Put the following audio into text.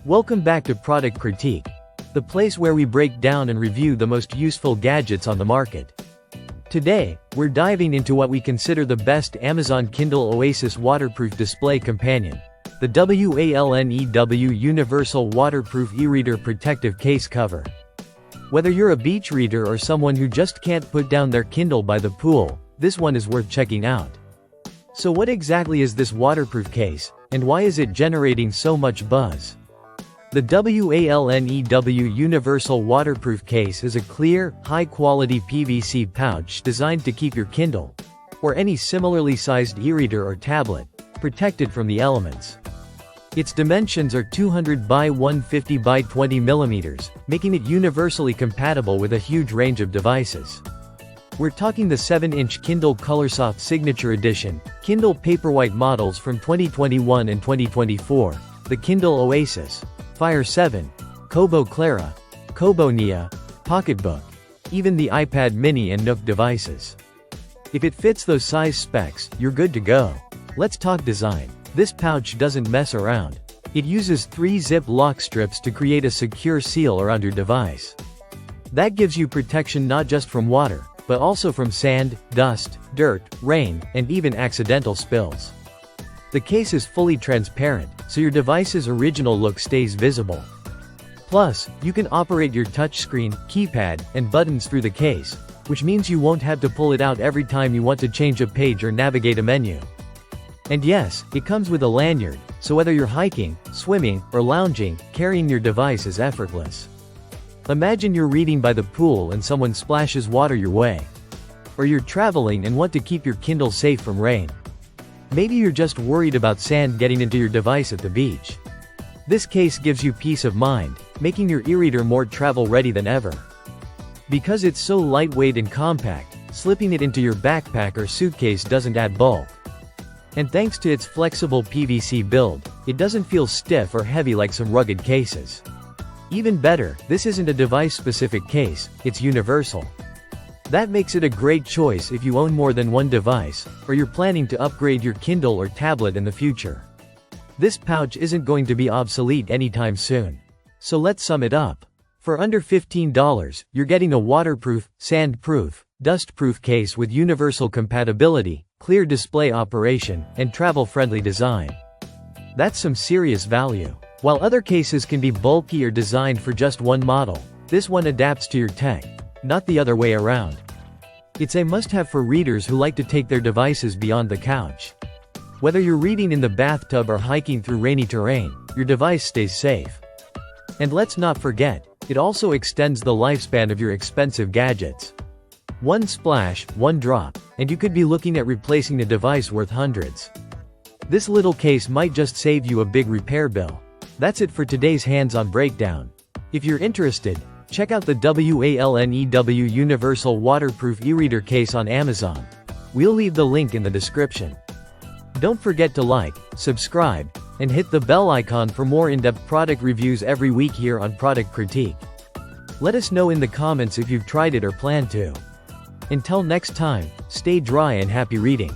Welcome back to Product Critique, the place where we break down and review the most useful gadgets on the market. Today, we're diving into what we consider the best Amazon Kindle Oasis waterproof display companion, the WALNEW Universal Waterproof eReader Protective Case Cover. Whether you're a beach reader or someone who just can't put down their Kindle by the pool, this one is worth checking out. So what exactly is this waterproof case, and why is it generating so much buzz? The WALNEW Universal Waterproof Case is a clear, high-quality PVC pouch designed to keep your Kindle, or any similarly sized e-reader or tablet, protected from the elements. Its dimensions are 200 by 150 by 20 mm, making it universally compatible with a huge range of devices. We're talking the 7-inch Kindle Colorsoft Signature Edition, Kindle Paperwhite models from 2021 and 2024, the Kindle Oasis, Fire 7, Kobo Clara, Kobo Nia, Pocketbook, even the iPad mini and Nook devices. If it fits those size specs, you're good to go. Let's talk design. This pouch doesn't mess around. It uses 3 zip lock strips to create a secure seal around your device. That gives you protection not just from water, but also from sand, dust, dirt, rain, and even accidental spills. The case is fully transparent, so your device's original look stays visible. Plus, you can operate your touchscreen, keypad, and buttons through the case, which means you won't have to pull it out every time you want to change a page or navigate a menu. And yes, it comes with a lanyard, so whether you're hiking, swimming, or lounging, carrying your device is effortless. Imagine you're reading by the pool and someone splashes water your way. Or you're traveling and want to keep your Kindle safe from rain. Maybe you're just worried about sand getting into your device at the beach. This case gives you peace of mind, making your e-reader more travel-ready than ever. Because it's so lightweight and compact, slipping it into your backpack or suitcase doesn't add bulk. And thanks to its flexible PVC build, it doesn't feel stiff or heavy like some rugged cases. Even better, this isn't a device-specific case, it's universal. That makes it a great choice if you own more than one device, or you're planning to upgrade your Kindle or tablet in the future. This pouch isn't going to be obsolete anytime soon. So let's sum it up. For under $15, you're getting a waterproof, sand-proof, dust-proof case with universal compatibility, clear display operation, and travel-friendly design. That's some serious value. While other cases can be bulky or designed for just one model, this one adapts to your tech, not the other way around. It's a must-have for readers who like to take their devices beyond the couch. Whether you're reading in the bathtub or hiking through rainy terrain, your device stays safe. And let's not forget, it also extends the lifespan of your expensive gadgets. One splash, one drop, and you could be looking at replacing a device worth hundreds. This little case might just save you a big repair bill. That's it for today's hands-on breakdown. If you're interested, check out the WALNEW Universal Waterproof e-reader case on Amazon. We'll leave the link in the description. Don't forget to like, subscribe, and hit the bell icon for more in-depth product reviews every week here on Product Critique. Let us know in the comments if you've tried it or plan to. Until next time, stay dry and happy reading.